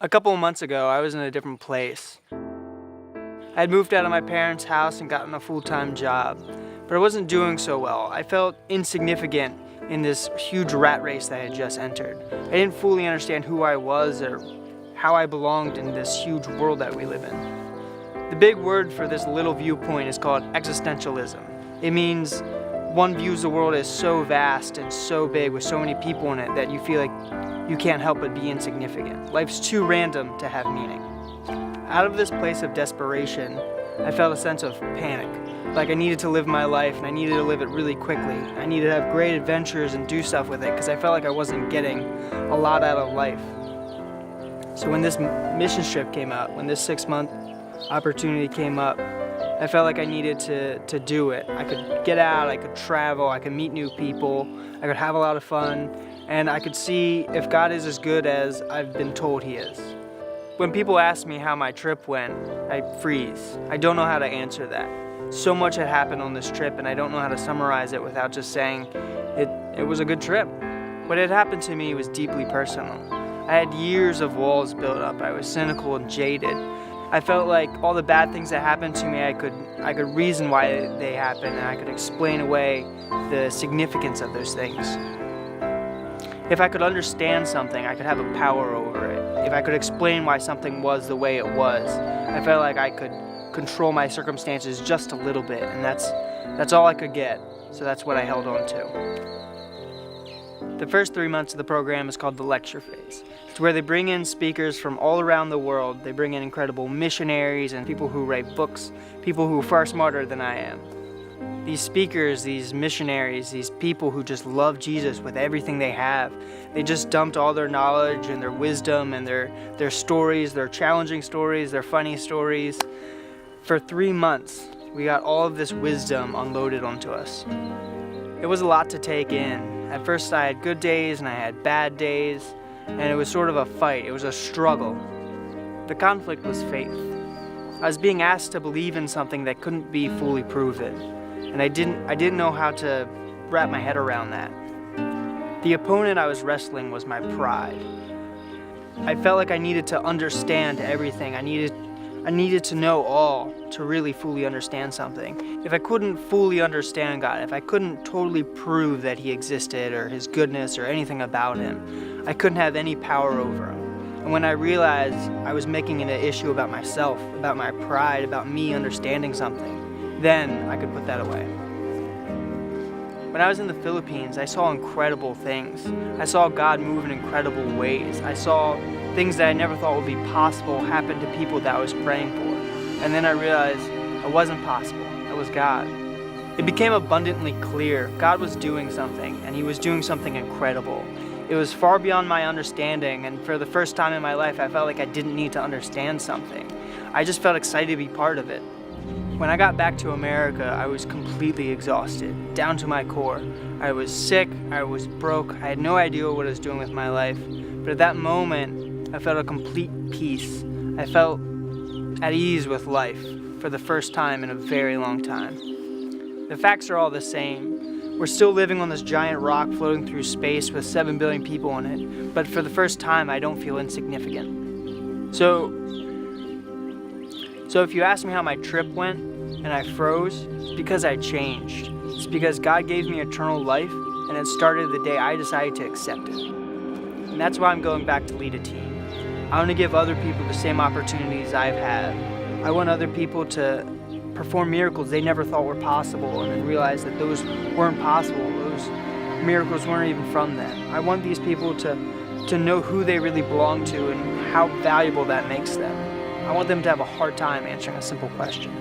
A couple of months ago, I was in a different place. I had moved out of my parents' house and gotten a full-time job, but I wasn't doing so well. I felt insignificant in this huge rat race that I had just entered. I didn't fully understand who I was or how I belonged in this huge world that we live in. The big word for this little viewpoint is called existentialism. It means one views the world as so vast and so big with so many people in it that you feel like you can't help but be insignificant. Life's too random to have meaning. Out of this place of desperation, I felt a sense of panic. Like I needed to live my life and I needed to live it really quickly. I needed to have great adventures and do stuff with it because I felt like I wasn't getting a lot out of life. So when this mission trip came up, when this 6-month opportunity came up, I felt like I needed to do it. I could get out, I could travel, I could meet new people, I could have a lot of fun, and I could see if God is as good as I've been told He is. When people ask me how my trip went, I freeze. I don't know how to answer that. So much had happened on this trip and I don't know how to summarize it without just saying it was a good trip. What had happened to me was deeply personal. I had years of walls built up. I was cynical and jaded. I felt like all the bad things that happened to me, I could reason why they happened and I could explain away the significance of those things. If I could understand something, I could have a power over it. If I could explain why something was the way it was, I felt like I could control my circumstances just a little bit, and that's all I could get, so that's what I held on to. The first 3 months of the program is called the lecture phase. It's where they bring in speakers from all around the world. They bring in incredible missionaries and people who write books, people who are far smarter than I am. These speakers, these missionaries, these people who just love Jesus with everything they have, they just dumped all their knowledge and their wisdom and their stories, their challenging stories, their funny stories. For 3 months, we got all of this wisdom unloaded onto us. It was a lot to take in. At first I had good days and I had bad days, and it was sort of a fight. It was a struggle. The conflict was faith. I was being asked to believe in something that couldn't be fully proven, and I didn't know how to wrap my head around that. The opponent I was wrestling was my pride. I felt like I needed to understand everything. I needed to know all to really fully understand something. If I couldn't fully understand God, if I couldn't totally prove that He existed or His goodness or anything about Him, I couldn't have any power over Him. And when I realized I was making an issue about myself, about my pride, about me understanding something, then I could put that away. When I was in the Philippines, I saw incredible things. I saw God move in incredible ways. I saw things that I never thought would be possible happen to people that I was praying for. And then I realized it wasn't possible. It was God. It became abundantly clear God was doing something, and He was doing something incredible. It was far beyond my understanding, and for the first time in my life, I felt like I didn't need to understand something. I just felt excited to be part of it. When I got back to America, I was completely exhausted, down to my core. I was sick, I was broke, I had no idea what I was doing with my life. But at that moment, I felt a complete peace. I felt at ease with life for the first time in a very long time. The facts are all the same. We're still living on this giant rock floating through space with 7 billion people on it, but for the first time, I don't feel insignificant. So if you ask me how my trip went and I froze, it's because I changed. It's because God gave me eternal life, and it started the day I decided to accept it. And that's why I'm going back to lead a team. I want to give other people the same opportunities I've had. I want other people to perform miracles they never thought were possible and then realize that those weren't possible. Those miracles weren't even from them. I want these people to know who they really belong to and how valuable that makes them. I want them to have a hard time answering a simple question.